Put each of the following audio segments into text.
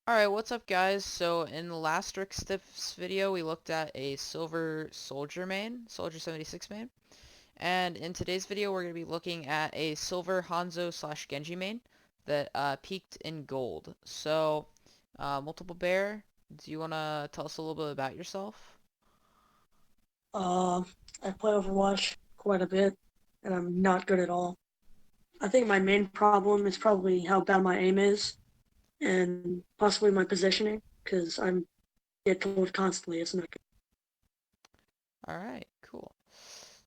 Alright, what's up guys? So in the last Rick Stiffs video we looked at a silver soldier main, soldier 76 main. And in today's video we're going to be looking at a silver Hanzo slash Genji main that peaked in gold. So, Multiple Bear, do you want to tell us a little bit about yourself? Uh, I play Overwatch quite a bit, and I'm not good at all. I think my main problem is probably how bad my aim is, and possibly my positioning, because I'm get told constantly it's not good. Alright, cool.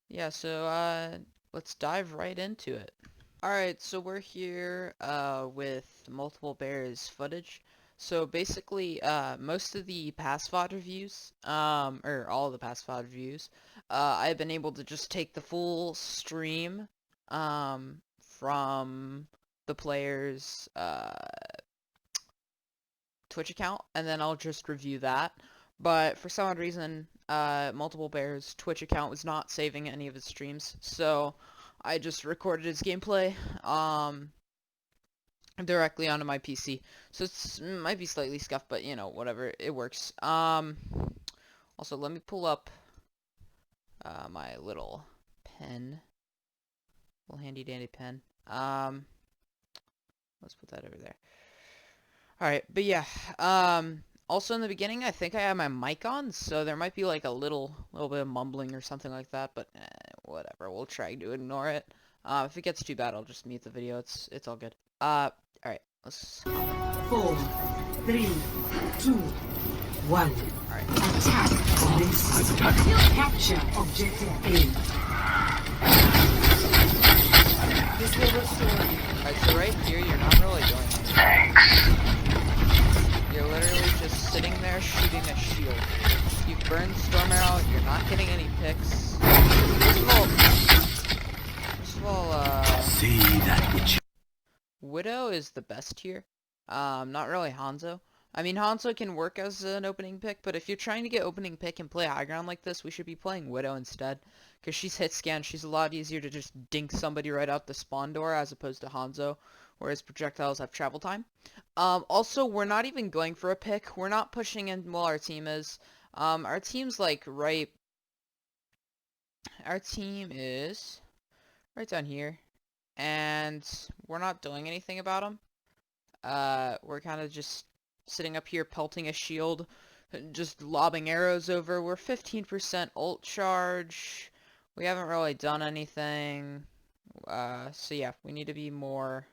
Yeah, so let's dive right into it. Alright, so we're here with Multiple Bears footage. So basically, most of the past VOD reviews, or all of the past VOD reviews, I've been able to just take the full stream from the player's Twitch account, and then I'll just review that. But for some odd reason, Multiple Bear's Twitch account was not saving any of his streams, so I just recorded his gameplay directly onto my PC. So it might be slightly scuffed, but you know, whatever, it works. Also, let me pull up my little pen, little handy dandy pen. Let's put that over there. Alright, but yeah, also in the beginning, I think I had my mic on, so there might be like a little bit of mumbling or something like that, but whatever, we'll try to ignore it. If it gets too bad, I'll just mute the video, it's all good. Alright, let's... 4, 3, 2, 1. Alright. Attack. Capture objective A. This will restore you. Alright, so right here, you're not really doing anything. You're literally just sitting there shooting a shield. You burned Storm Arrow, you're not getting any picks. First of all, See that which Widow is the best here. Not really Hanzo. I mean, Hanzo can work as an opening pick, but if you're trying to get opening pick and play high ground like this, we should be playing Widow instead. Because she's hit scan, she's a lot easier to just dink somebody right out the spawn door as opposed to Hanzo, whereas projectiles have travel time. Also, we're not even going for a pick. We're not pushing in while our team is. Our team's like right... Our team is right down here. And we're not doing anything about them. We're kind of just sitting up here pelting a shield, just lobbing arrows over. We're 15% ult charge. We haven't really done anything. So yeah, we need to be more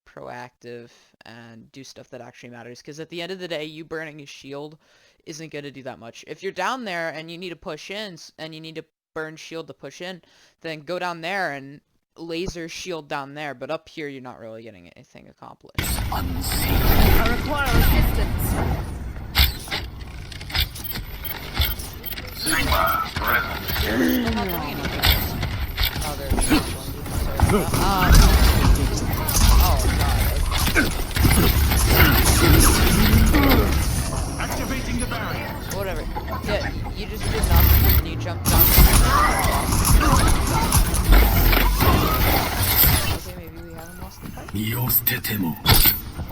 proactive and do stuff that actually matters. Because at the end of the day, you burning a shield isn't going to do that much. If you're down there and you need to push in, and you need to burn shield to push in, then go down there and laser shield down there, but up here you're not really getting anything accomplished. unseen. I require assistance. Still not doing anything. Oh, there's oh god. Activating the barrier. Whatever. Yeah, you just did nothing and you jumped down. Okay, maybe we haven't lost the fight. 身を捨てても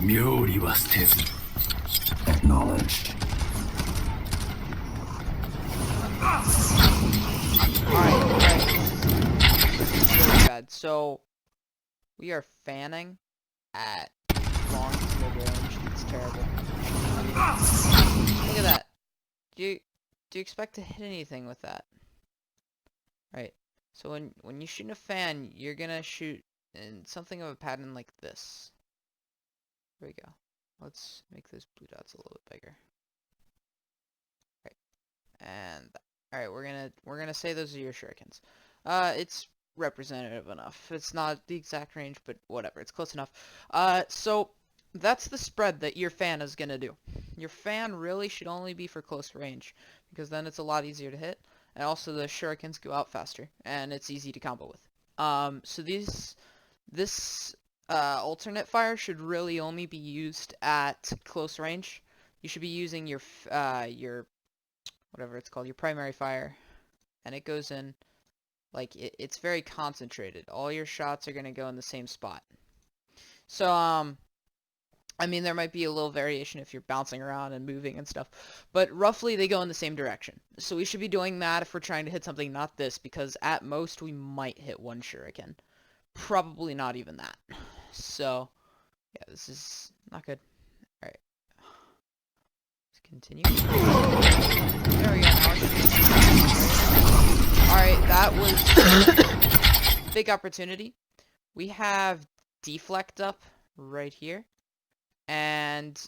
妙理は捨てず Acknowledged. Alright. Really bad. So, we are fanning at long mid-range. It's terrible. Look at that. Do you expect to hit anything with that? Right. So when you shoot a fan, you're gonna shoot in something of a pattern like this. There we go. Let's make those blue dots a little bit bigger. Right. And alright, we're gonna say those are your shurikens. It's representative enough. It's not the exact range, but whatever. It's close enough. So that's the spread that your fan is gonna do. Your fan really should only be for close range, because then it's a lot easier to hit, and also the shurikens go out faster, and it's easy to combo with. So this alternate fire should really only be used at close range. You should be using your whatever it's called, your primary fire, and it goes in like it's very concentrated. All your shots are gonna go in the same spot. So I mean, there might be a little variation if you're bouncing around and moving and stuff, but roughly they go in the same direction. So we should be doing that if we're trying to hit something, not this, because at most we might hit one shuriken. Probably not even that. So, yeah, this is not good. Alright. Let's continue. There we go. Alright, that was big opportunity. We have deflect up right here. And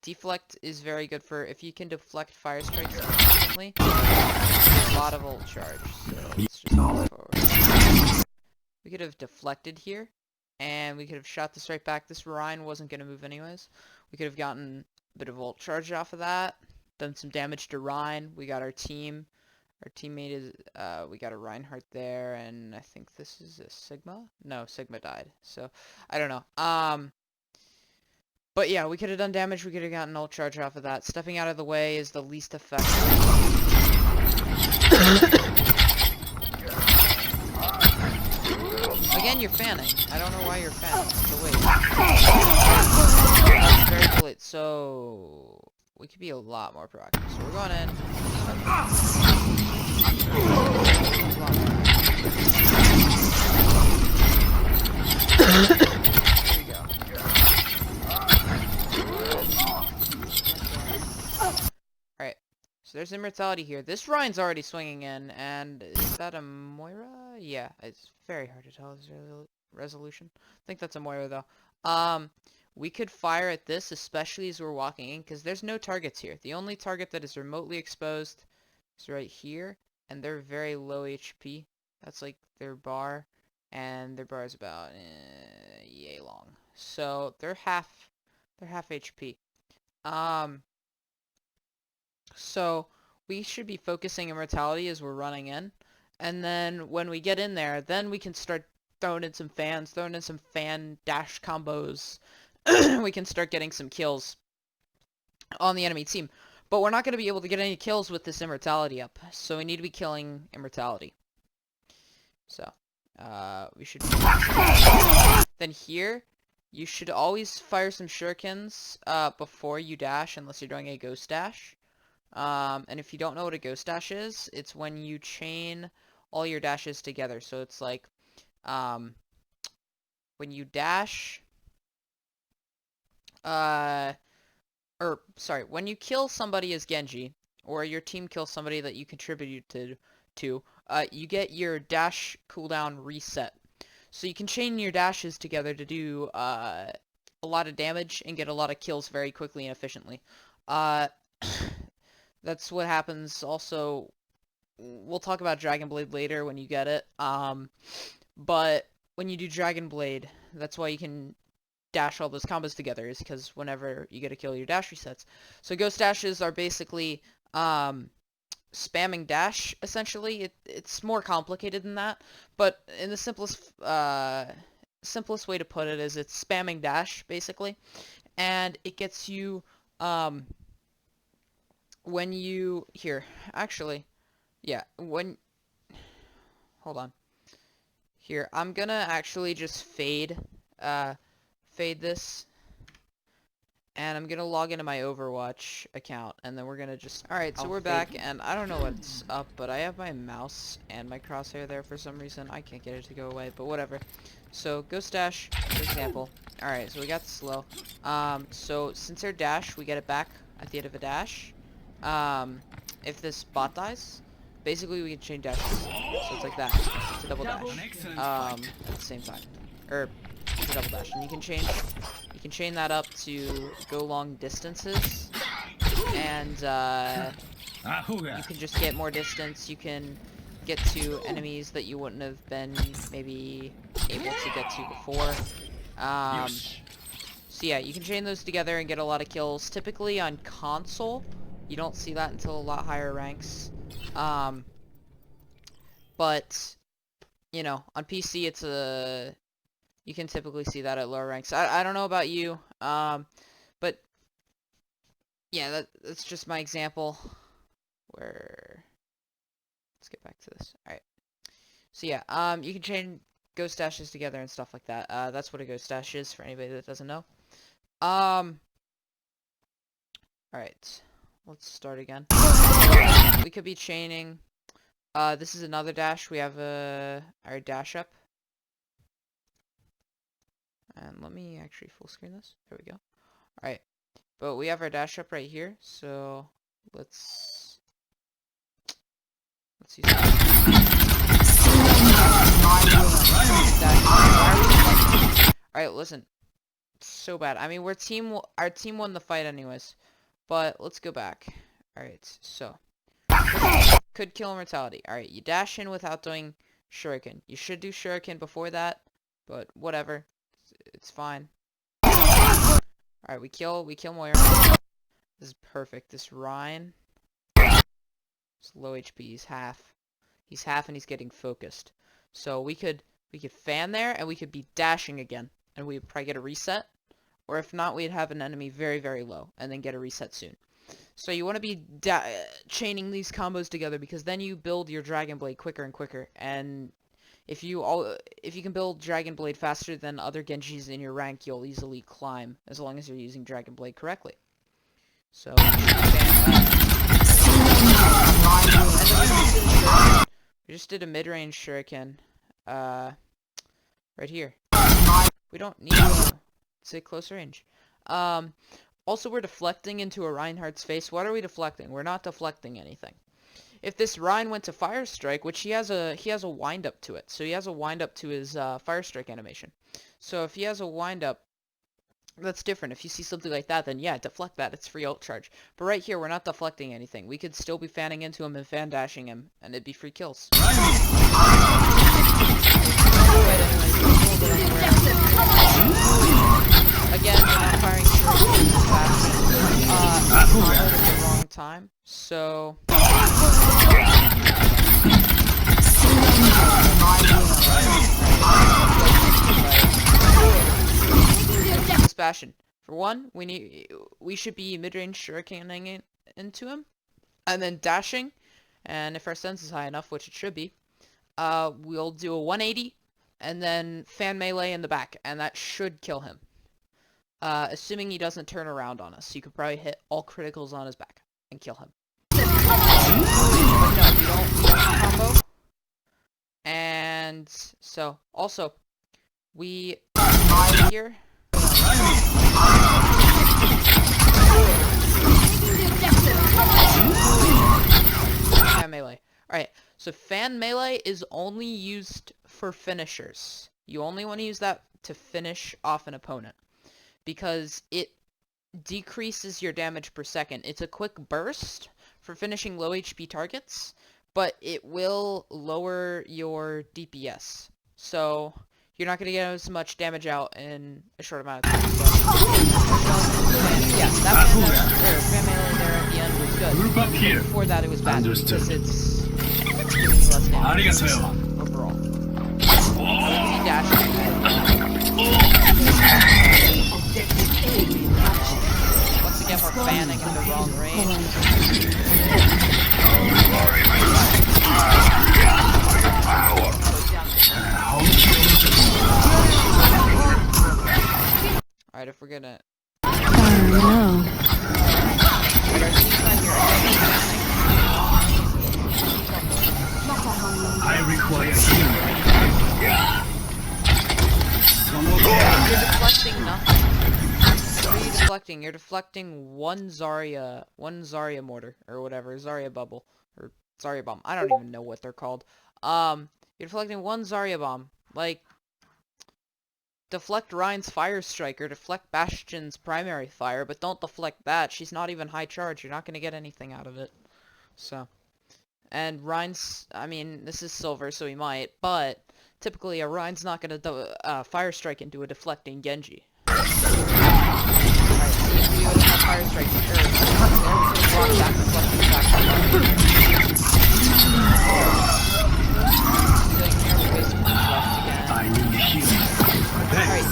deflect is very good for if you can deflect fire strikes instantly. A lot of ult charge. So let's just move forward. We could have deflected here, and we could have shot this right back. This Rhine wasn't gonna move anyways. We could have gotten a bit of ult charge off of that, done some damage to Rhine. We got our team. Our teammate is we got a Reinhardt there, and I think this is a Sigma. No, Sigma died. So I don't know. But yeah, we could have done damage, we could have gotten ult charge off of that. Stepping out of the way is the least effective. Again, you're fanning. I don't know why you're fanning. So wait. That's very late. So we could be a lot more proactive. So we're going in. So there's immortality here. This Rhine's already swinging in, and is that a Moira? Yeah, it's very hard to tell this resolution. I think that's a Moira though. We could fire at this, especially as we're walking in, because there's no targets here. The only target that is remotely exposed is right here, and they're very low HP. That's like their bar, and their bar is about yay long. So they're half HP. So we should be focusing immortality as we're running in, and then when we get in there, then we can start throwing in some fans, throwing in some fan dash combos. We can start getting some kills on the enemy team, but we're not going to be able to get any kills with this immortality up, so we need to be killing immortality. So we should then here you should always fire some shurikens before you dash, unless you're doing a ghost dash. And if you don't know what a ghost dash is, it's when you chain all your dashes together. So it's like, when you dash, when you kill somebody as Genji, or your team kills somebody that you contributed to, you get your dash cooldown reset. So you can chain your dashes together to do, a lot of damage and get a lot of kills very quickly and efficiently. That's what happens also. We'll talk about Dragon Blade later when you get it. But when you do Dragon Blade, that's why you can dash all those combos together, is because whenever you get a kill, your dash resets. So ghost dashes are basically spamming dash, essentially. It's more complicated than that, but in the simplest way to put it is it's spamming dash, basically. And it gets you when you hold on. Here, I'm gonna actually just fade this, and I'm gonna log into my Overwatch account, and then we're gonna just... Alright, so we're back, and I don't know what's up, but I have my mouse and my crosshair there for some reason. I can't get it to go away, but whatever. So, ghost dash, for example. Alright, so we got slow. So, since our dash, we get it back at the end of a dash. If this bot dies, basically we can chain dashes. So it's like that. It's a double dash. At the same time. Or, it's a double dash. And you can chain that up to go long distances. And, you can just get more distance. You can get to enemies that you wouldn't have been maybe able to get to before. So yeah, you can chain those together and get a lot of kills. Typically on console, you don't see that until a lot higher ranks. But, you know, on PC you can typically see that at lower ranks. I don't know about you, but yeah, that's just my example. Let's get back to this. Alright. So yeah, you can chain ghost dashes together and stuff like that. That's what a ghost dash is for anybody that doesn't know. Alright. Let's start again. We could be chaining. This is another dash. We have our dash up. And let me actually full screen this. There we go. Alright. But we have our dash up right here. So let's use that. Alright, listen. So bad. I mean, our team won the fight anyways. But let's go back. Alright, so could kill immortality. Alright, you dash in without doing shuriken. You should do shuriken before that, but whatever. It's fine. Alright, we kill Moira. This is perfect. This Ryan. He's low HP, he's half. He's half and he's getting focused. So we could fan there and we could be dashing again. And we'd probably get a reset. Or if not, we'd have an enemy very, very low and then get a reset soon. So you want to be chaining these combos together because then you build your Dragon Blade quicker and quicker. And if you can build Dragon Blade faster than other Genjis in your rank, you'll easily climb as long as you're using Dragon Blade correctly. So we just did a mid-range shuriken right here. We don't need to. It's a close range. Also, we're deflecting into a Reinhardt's face. What are we deflecting? We're not deflecting anything. If this Rein went to Fire Strike, which he has a wind up to it, so he has a wind up to his Fire Strike animation. So if he has a wind up, that's different. If you see something like that, then yeah, deflect that. It's free ult charge. But right here, we're not deflecting anything. We could still be fanning into him and fan dashing him, and it'd be free kills. Again, we're not firing fast. At the wrong time. So this Bastion. For one, we should be mid-range shurikening it into him, and then dashing. And if our sense is high enough, which it should be, we'll do a 180 and then fan melee in the back, and that should kill him. Assuming he doesn't turn around on us. You could probably hit all criticals on his back and kill him. But no, we don't combo. And so, also, we here. Fan melee. Alright, so fan melee is only used for finishers. You only want to use that to finish off an opponent, because it decreases your damage per second. It's a quick burst for finishing low HP targets, but it will lower your DPS. So you're not going to get as much damage out in a short amount of time. So, yeah, that fan melee there at the end was good. But before that it was bad because it's less damage overall. Once again, we're fanning in the wrong range. Alright, if we're gonna... I require healing. You're deflecting nothing. What are you deflecting? You're deflecting one Zarya mortar, or whatever, Zarya bubble, or Zarya bomb. I don't even know what they're called. You're deflecting one Zarya bomb. Like, deflect Ryan's Fire Strike, or deflect Bastion's primary fire, but don't deflect that. She's not even high charge. You're not going to get anything out of it. So, and Ryan's, I mean, this is silver, so he might, but typically a Ryan's not going to Fire Strike into a deflecting Genji. Alright, see if we would have Fire Strike first. There we could block that deflecting attack. I need healing. Alright,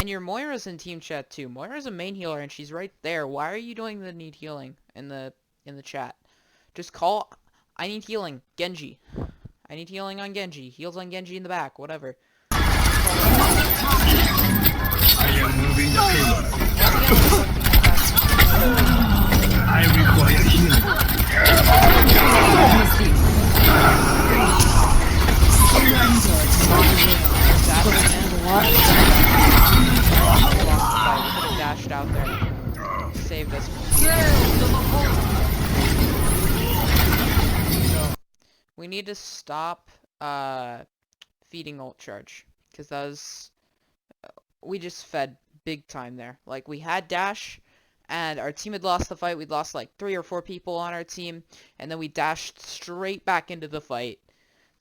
and your Moira's in team chat too. Moira's a main healer and she's right there. Why are you doing the need healing in the chat? Just call, I need healing, Genji. I need healing on Genji. Heals on Genji in the back, whatever. I am moving the payload. I require healing. Dashed out there. Saved us. So we need to stop feeding ult charge, because that was we just fed big time there. Like, we had dash and our team had lost the fight. We'd lost like 3 or 4 people on our team, and then we dashed straight back into the fight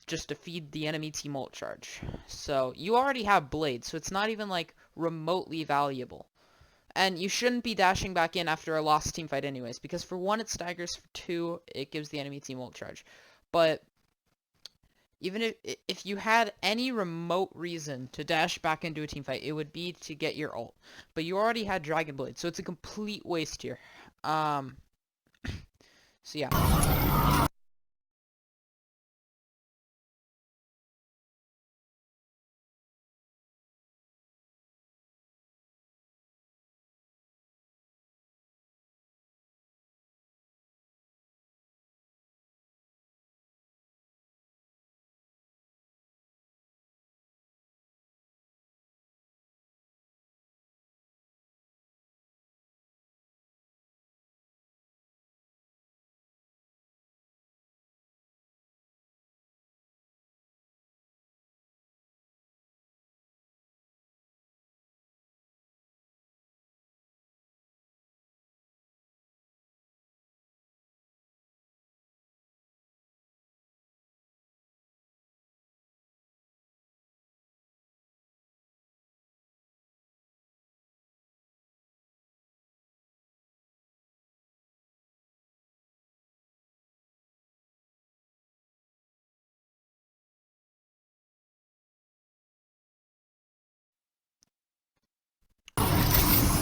just to feed the enemy team ult charge. So you already have blade, so it's not even like remotely valuable. And you shouldn't be dashing back in after a lost team fight anyways, because for 1 it staggers, for 2 it gives the enemy team ult charge. But even if you had any remote reason to dash back into a team fight, it would be to get your ult. But you already had Dragon Blade, so it's a complete waste here. So yeah.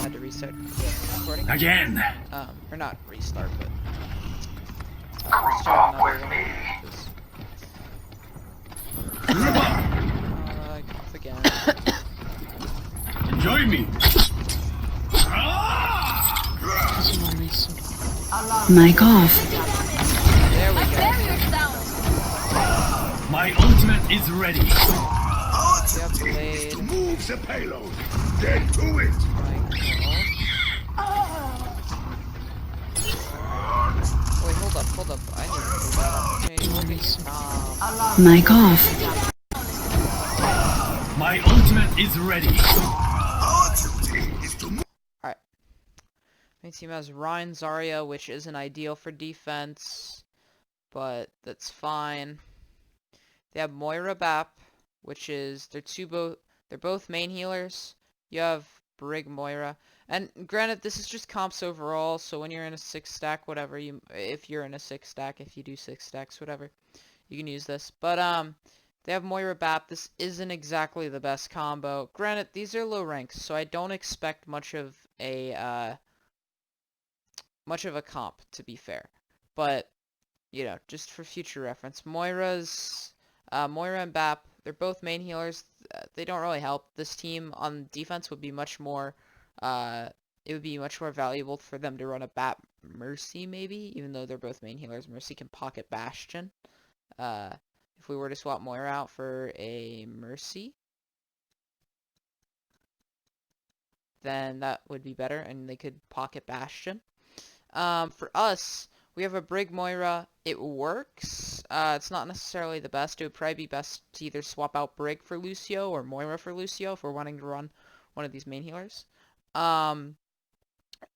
Had to restart the recording. Again. Or not restart, but restart another one. Cough again. Join me. Mic off. There we go. My ultimate is ready. Yep, blade. Move the payload. Get to it. Wait, hold up. I need to move that opportunity. Look at you. Mic off. My ultimate is ready. Alright. My team has Ryan Zarya, which isn't ideal for defense, but that's fine. They have Moira Bap, which is they're both main healers. You have Brig Moira. And granted, this is just comps overall, so when you're in a 6-stack, whatever, if you're in a 6-stack, if you do 6 stacks, whatever, you can use this. But, they have Moira Bap. This isn't exactly the best combo. Granted, these are low ranks, so I don't expect much of a comp, to be fair. But, you know, just for future reference, Moira and Bap, they're both main healers. They don't really help. This team on defense would be much more, it would be much more valuable for them to run a Bap Mercy, maybe, even though they're both main healers. Mercy can pocket Bastion. If we were to swap Moira out for a Mercy, then that would be better, and they could pocket Bastion. For us, we have a Brig Moira. It works. It's not necessarily the best. It would probably be best to either swap out Brig for Lucio or Moira for Lucio if we're wanting to run one of these main healers.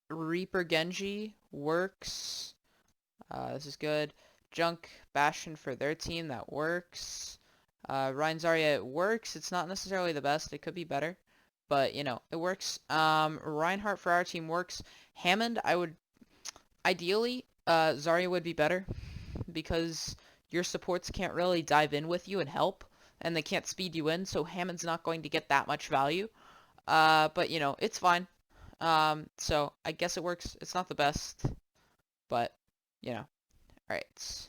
Reaper Genji works. This is good. Junk Bastion for their team, that works. Ryan Zarya, it works. It's not necessarily the best. It could be better. But, you know, it works. Reinhardt for our team works. Hammond, ideally, Zarya would be better, because your supports can't really dive in with you and help, and they can't speed you in, so Hammond's not going to get that much value. But, you know, it's fine. So I guess it works. It's not the best, but, you know. Alright.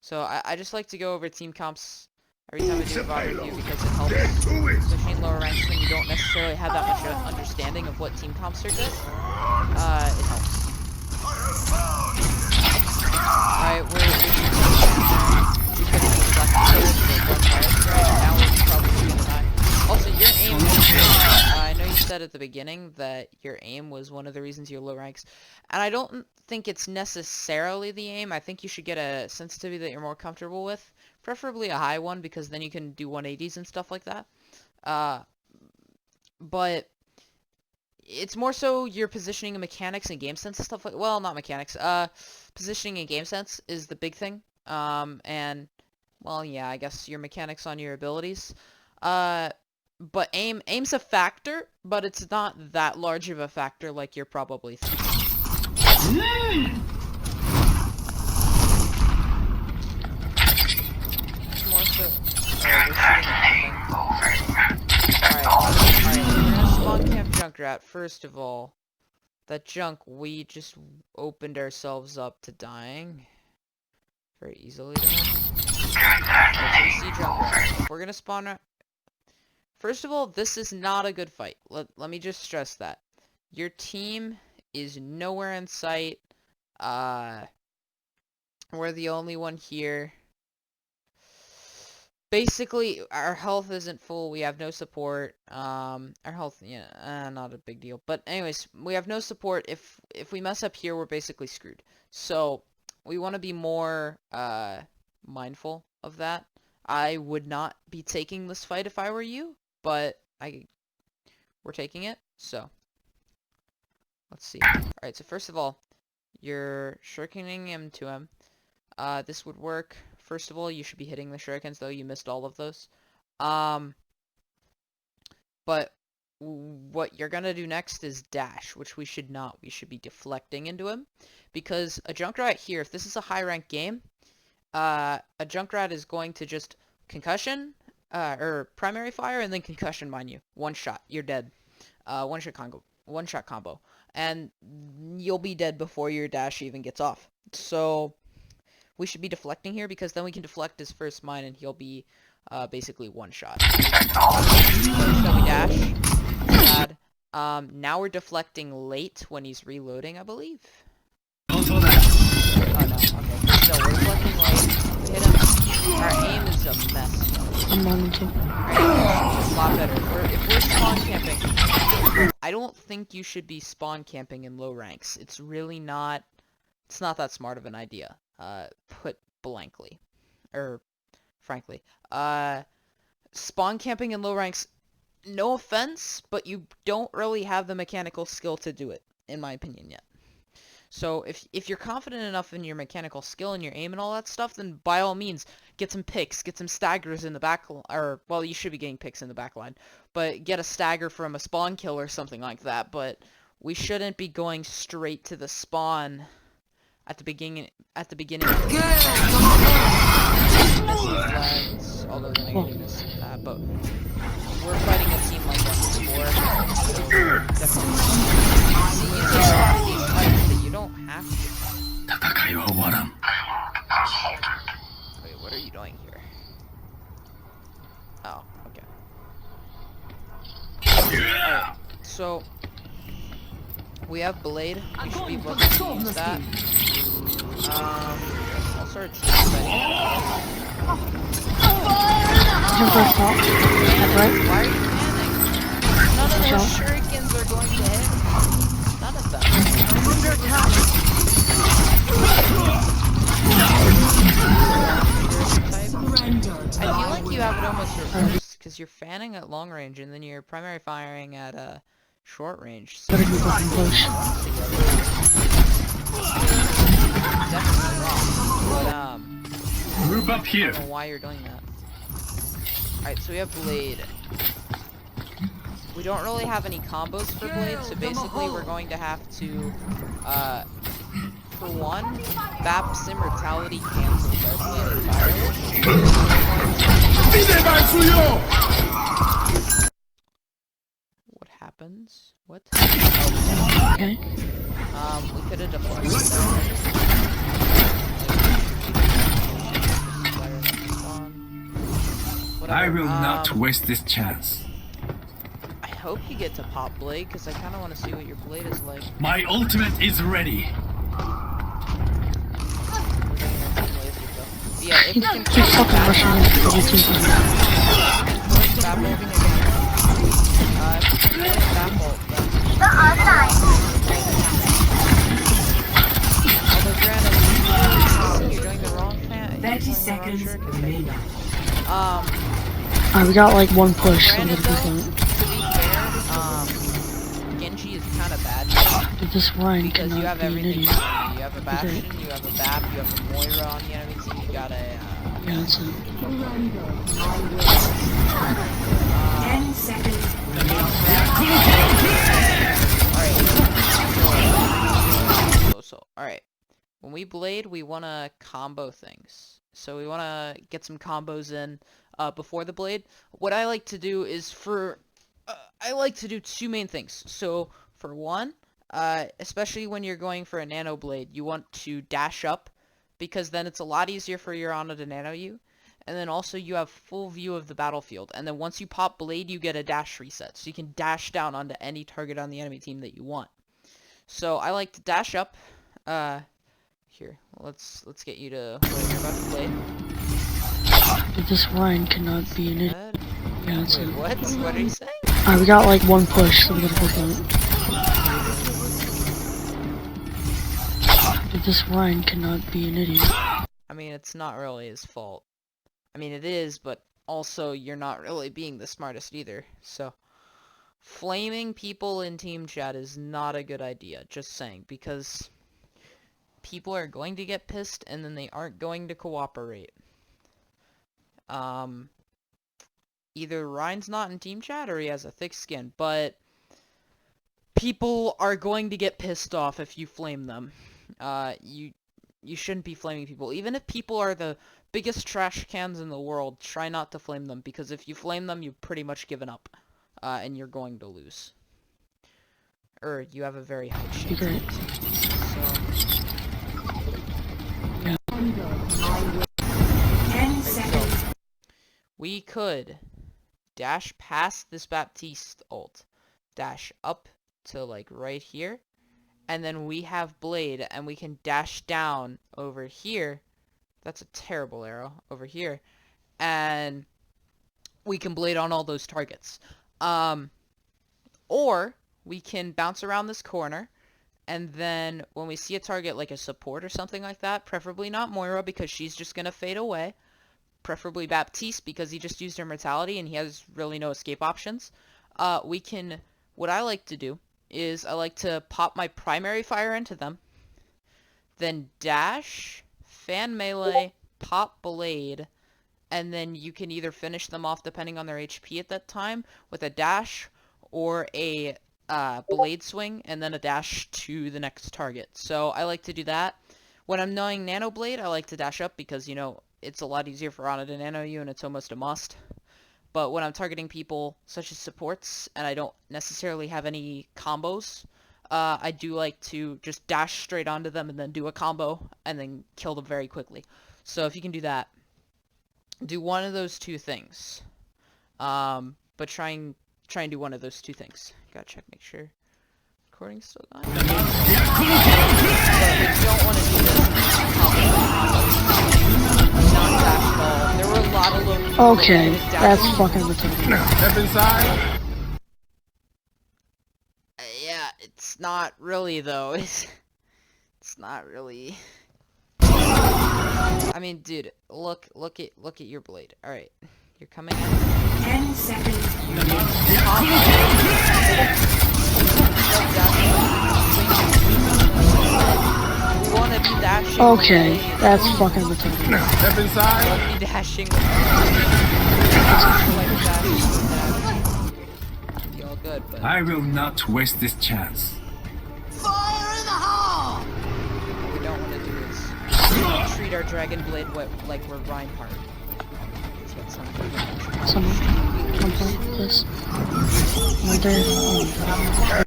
So I just like to go over team comps every time I do a VOD review because it helps, especially in lower ranks when you don't necessarily have that much understanding of what team comps are good. It helps. Alright, we're now we're probably gonna die. Also, your aim I know you said at the beginning that your aim was one of the reasons you're low ranks, and I don't think it's necessarily the aim. I think you should get a sensitivity that you're more comfortable with, preferably a high one, because then you can do 180s and stuff like that. But it's more so your positioning and mechanics and game sense and stuff like, well, not mechanics, positioning and game sense is the big thing. And, well, yeah, I guess your mechanics on your abilities. But aim's a factor, but it's not that large of a factor like you're probably thinking. It's more so... Alright, we're gonna spawn camp Junkrat. First of all, that junk, we just opened ourselves up to dying very easily to him. Alright, so we see Junkrat. We're gonna spawn... First of all, this is not a good fight. Let me just stress that. Your team is nowhere in sight. We're the only one here. Basically, our health isn't full. We have no support. Our health, yeah, not a big deal. But anyways, we have no support. If we mess up here, we're basically screwed. So we want to be more mindful of that. I would not be taking this fight if I were you. But we're taking it, so let's see. Alright, so first of all, you're shurikening him to him. This would work. First of all, you should be hitting the shurikens, though you missed all of those. But what you're gonna do next is dash, which we should not. We should be deflecting into him, because a Junkrat here, if this is a high rank game, a Junkrat is going to just concussion, or primary fire, and then concussion, mind you. One shot, you're dead. One shot combo. And you'll be dead before your dash even gets off. So, we should be deflecting here, because then we can deflect his first mine, and he'll be, basically one shot. So we dash. Bad. Now we're deflecting late when he's reloading, I believe. Oh, no. Okay. So, we're deflecting late. We hit him. Our aim is a mess. I'm monitoring. It's a lot better. If we're spawn camping, I don't think you should be spawn camping in low ranks. It's really not... It's not that smart of an idea. Put blankly. Or, frankly. Spawn camping in low ranks, no offense, but you don't really have the mechanical skill to do it, in my opinion, yet. So, if you're confident enough in your mechanical skill and your aim and all that stuff, then by all means, get some picks, get some staggers in the back, or, well, you should be getting picks in the back line, but get a stagger from a spawn kill or something like that, but we shouldn't be going straight to the spawn at the beginning of the game. Flags, although they're not getting this, but we're fighting a team like us before. Definitely. You don't have to. Wait, what are you doing here? Oh, okay. Alright, so we have Blade. We should be able to use that. I'll start ready. Why are you panicking? None of those shurikens are going to hit. None of them. Under attack. I feel like you have it almost reversed, because you're fanning at long range and then you're primary firing at short range. So definitely wrong. But Group up here. I don't know why you're doing that. Alright, so we have Blade. We don't really have any combos for Blade, so basically we're going to have to, for one, Bap's Immortality cancels our Blade entirely. What happens? What? Okay. We could have deflected that. I whatever. will not waste this chance. I hope you get to pop blade, because I kind of want to see what your blade is like. My ultimate is ready. Yeah, if we can Keep fucking rushing into the YouTube. Batbolt again. If we can play Batbolt, although granted, you're doing the wrong fan. 30 seconds remaining. We got like one push. So Granted I'm though, gonna to be fair, Genji is kind of bad But this Ryan because you cannot have be an everything. idiot. You have a Bastion, you have a BAP, you have a Moira on the enemy team, you got a. Yeah, that's it. 10 seconds. Alright. When we blade, we want to combo things. So we want to get some combos in before the blade. What I like to do is I like to do two main things. So for one, especially when you're going for a nano blade, you want to dash up because then it's a lot easier for your Ana to nano you. And then also you have full view of the battlefield. And then once you pop blade, you get a dash reset. So you can dash down onto any target on the enemy team that you want. So I like to dash up. Here, let's get you to where you're about to blade. But this Ryan cannot be an idiot. Yeah, that's Wait, it. what? What are you saying? We got like one push. So I'm gonna push on it. But this Ryan cannot be an idiot. I mean, it's not really his fault. I mean, it is, but also you're not really being the smartest either. So, flaming people in team chat is not a good idea. Just saying, because people are going to get pissed and then they aren't going to cooperate. Either Ryan's not in team chat or he has a thick skin, but people are going to get pissed off if you flame them. You shouldn't be flaming people. Even if people are the biggest trash cans in the world, try not to flame them, because if you flame them, you've pretty much given up, and you're going to lose. Or you have a very high chance. Great. So, 10 seconds. we could dash past this Baptiste ult, dash up to like right here, and then we have blade, and we can dash down over here. That's a terrible arrow over here, and we can blade on all those targets. Or we can bounce around this corner, and then when we see a target like a support or something like that, preferably not Moira because she's just gonna fade away, preferably Baptiste because he just used her mortality and he has really no escape options. What I like to do is I like to pop my primary fire into them, then dash, fan melee, pop blade, and then you can either finish them off depending on their HP at that time with a dash or a blade swing and then a dash to the next target. So I like to do that. When I'm knowing nano blade, I like to dash up because, you know, it's a lot easier for Ana to nano you and it's almost a must. But when I'm targeting people such as supports and I don't necessarily have any combos, I do like to just dash straight onto them and then do a combo and then kill them very quickly. So if you can do that, do one of those two things. But try and do one of those two things. Gotta check, make sure recording's still going. But we don't want to do this. Not dash at all. There were a lot of low people. Okay, that's fucking retarded. Step inside. Yeah, it's not really though. It's not really. I mean, dude, look at your blade. All right, you're coming in. 10 seconds. We want to be dashing. Okay, that's fucking retarded. Step inside. Be dashing. Be all good, but I will not waste this chance. what we don't want to do is treat our dragon blade like we're Reinhardt. Let's get something. Someone, one point, please. Right there. Oh,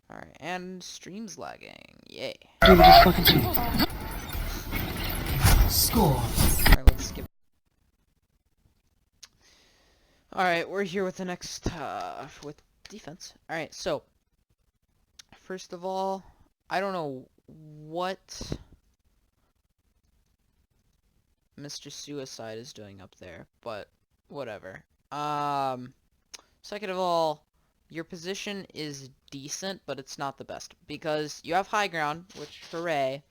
Alright, and stream's lagging. Yay. dude, just fucking shoot. Score. Alright, let's skip. Alright, we're here with the next, with defense. Alright, so, first of all, I don't know what Mr. Suicide is doing up there, but whatever. Second of all, your position is decent, but it's not the best, because you have high ground, which, hooray,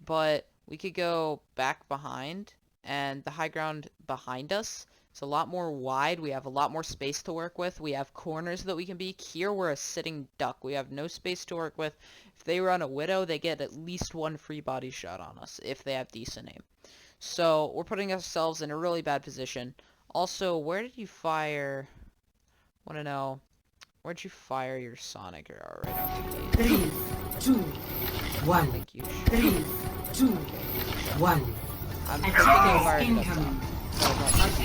but we could go back behind, and the high ground behind us is a lot more wide. We have a lot more space to work with. We have corners that we can be. Here we're a sitting duck. We have no space to work with. If they run a Widow, they get at least one free body shot on us, if they have decent aim. So, we're putting ourselves in a really bad position. Also, where did you fire... want to know, where'd you fire your Sonic arrow right out the gate? 3, 2, 1. Thank you. 3, 2, 1. I'm thinking you fired it up top. Incoming.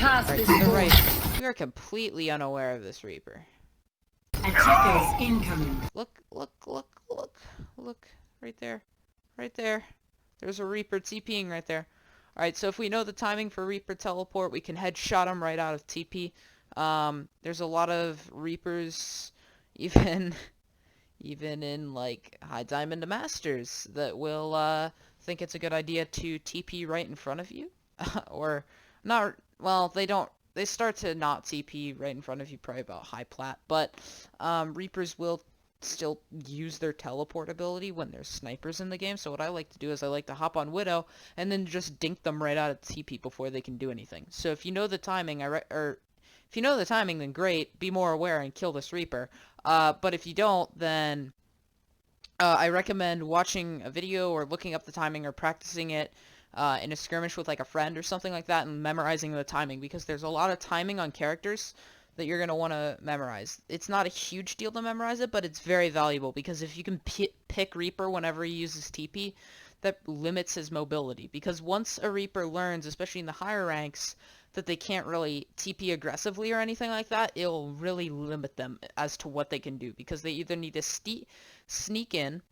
Alright, to the right. You are completely unaware of this Reaper. Attackers incoming. Look. Right there. Right there. There's a Reaper TPing right there. Alright, so if we know the timing for Reaper teleport, we can headshot him right out of TP. There's a lot of Reapers, even in, like, High Diamond to Masters, that will, think it's a good idea to TP right in front of you. Or, not, well, they start to not TP right in front of you, probably about High Plat, but, Reapers will still use their teleport ability when there's snipers in the game, so what I like to do is I like to hop on Widow, and then just dink them right out of TP before they can do anything. So if you know the timing, if you know the timing, then great, be more aware and kill this Reaper. But if you don't, then I recommend watching a video or looking up the timing or practicing it in a skirmish with like a friend or something like that and memorizing the timing, because there's a lot of timing on characters that you're going to want to memorize. It's not a huge deal to memorize it, but it's very valuable, because if you can pick Reaper whenever he uses TP, that limits his mobility. Because once a Reaper learns, especially in the higher ranks, that they can't really TP aggressively or anything like that, it'll really limit them as to what they can do, because they either need to sneak in,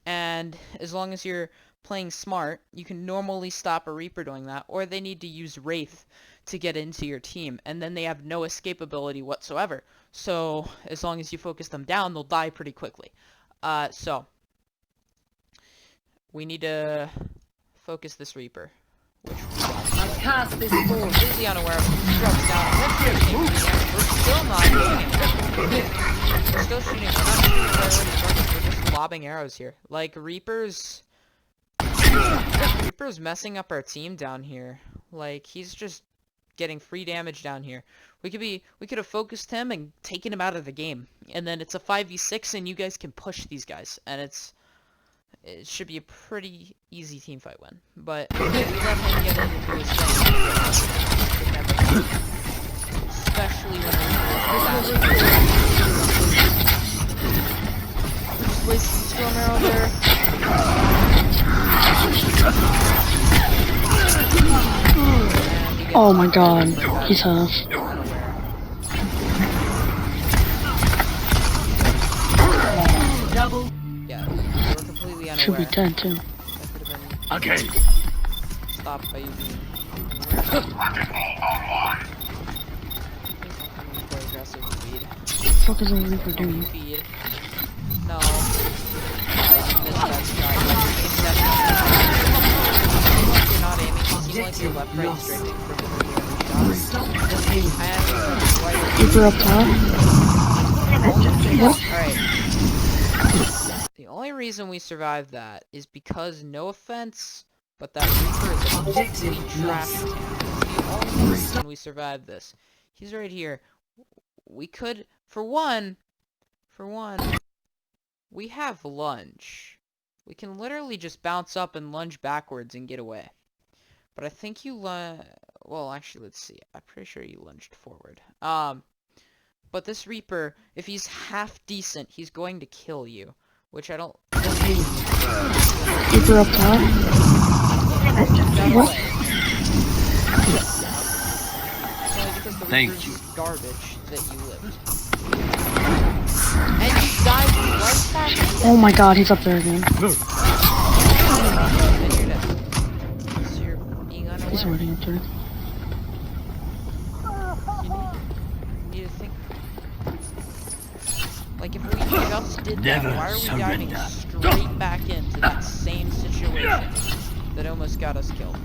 and as long as you're playing smart, you can normally stop a Reaper doing that, or they need to use Wraith to get into your team, and then they have no escape ability whatsoever. So as long as you focus them down, they'll die pretty quickly. So we need to focus this Reaper, which completely unaware of him. Drops down. We're still not doing it. We're still shooting. We're not shooting priority. We're just lobbing arrows here. Like, Reaper's messing up our team down here. Like, he's just getting free damage down here. We could have focused him and taken him out of the game. And then it's a 5v6 and you guys can push these guys. And it should be a pretty easy teamfight win. But we let him get into his game. Especially when we're just wasting Storm Arrow there. Oh my god, he's half. Yeah, they were completely unaware. Should be dead too. That could have been Okay. stopped by using aggressive feed. What the fuck is a Reaper doing? Feed. No. I missed that shot. You're not aiming. You seem like you're left, right, straight from the shot. Reaper up top? What? Alright. The only reason we survived that is because, no offense, but that Reaper is a complete trash can. It's the only reason we survived this. He's right here. We could, for one, we have lunge. We can literally just bounce up and lunge backwards and get away. But I think you well, actually, let's see. I'm pretty sure you lunged forward. But this Reaper, if he's half decent, he's going to kill you. Which I don't... Reaper up top? What? It's only because the Thank Reaper's you. garbage that you lived. And you died right back. Oh my god, he's up there again. And you're dead. Because you're being unaware. He's running up there. did that, Never why are we diving surrender. straight back into that same situation that almost got us killed?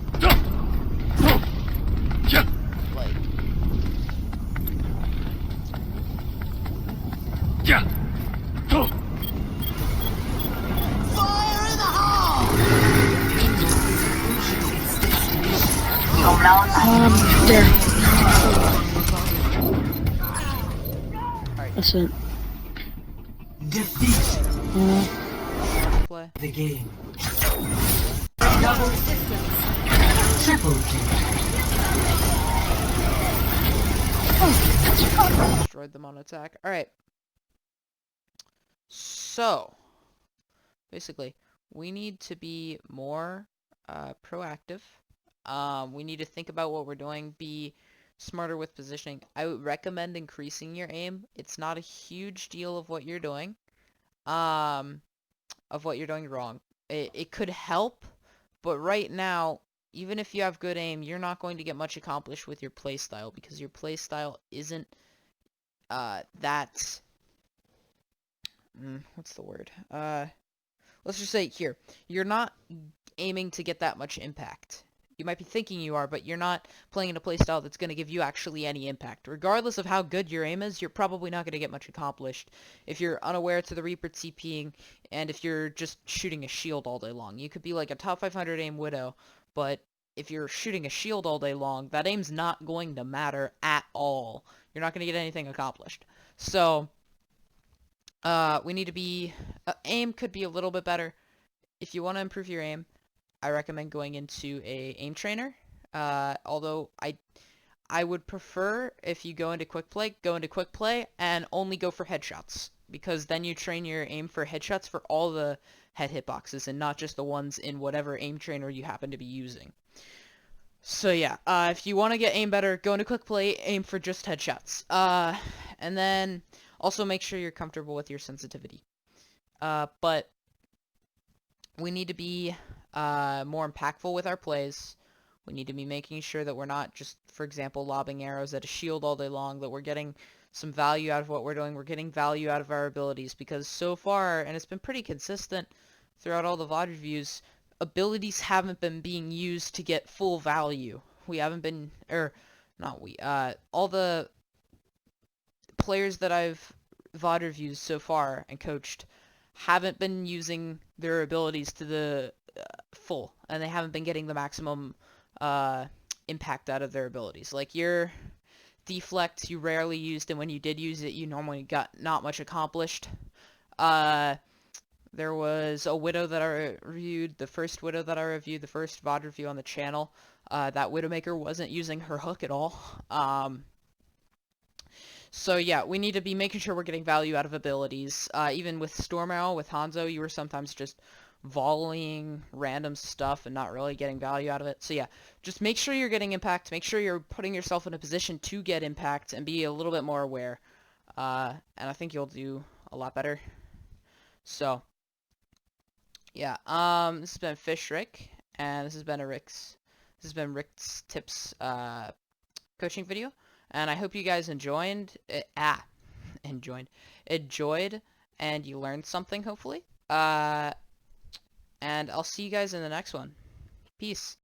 Like, There. alright, That's it. Defeat play. the game. Double systems. Triple kill. Destroyed them on attack. Alright. So, basically, we need to be more proactive. We need to think about what we're doing, be smarter with positioning. I would recommend increasing your aim. It's not a huge deal of what you're doing, of what you're doing wrong. It could help, but right now, even if you have good aim, you're not going to get much accomplished with your playstyle because your playstyle isn't that... what's the word? Let's just say here, you're not aiming to get that much impact. You might be thinking you are, but you're not playing in a playstyle that's going to give you actually any impact. Regardless of how good your aim is, you're probably not going to get much accomplished if you're unaware to the Reaper TPing and if you're just shooting a shield all day long. You could be like a top 500 aim Widow, but if you're shooting a shield all day long, that aim's not going to matter at all. You're not going to get anything accomplished. So, we need to be... aim could be a little bit better. If you want to improve your aim, I recommend going into a aim trainer. Although I would prefer if you go into quick play and only go for headshots, because then you train your aim for headshots for all the head hitboxes and not just the ones in whatever aim trainer you happen to be using. So yeah, if you want to get aim better, go into quick play, aim for just headshots. And then also make sure you're comfortable with your sensitivity. But we need to be more impactful with our plays. We need to be making sure that we're not just, for example, lobbing arrows at a shield all day long, that we're getting some value out of what we're doing. We're getting value out of our abilities, because so far, and it's been pretty consistent throughout all the VOD reviews, abilities haven't been being used to get full value. We haven't been, all the players that I've VOD reviewed so far and coached haven't been using their abilities to the full, and they haven't been getting the maximum impact out of their abilities. Like your deflect, you rarely used, and when you did use it, you normally got not much accomplished. There was a Widow that I reviewed, the first Widow that I reviewed, the first VOD review on the channel. That Widowmaker wasn't using her hook at all. So yeah, we need to be making sure we're getting value out of abilities. Even with Storm Arrow, with Hanzo, you were sometimes just volleying random stuff and not really getting value out of it. So yeah, just make sure you're getting impact, make sure you're putting yourself in a position to get impact, and be a little bit more aware. And I think you'll do a lot better. So, yeah, this has been Fish Rick, and this has been Rick's Tips coaching video. And I hope you guys enjoyed, and you learned something, hopefully. And I'll see you guys in the next one. Peace.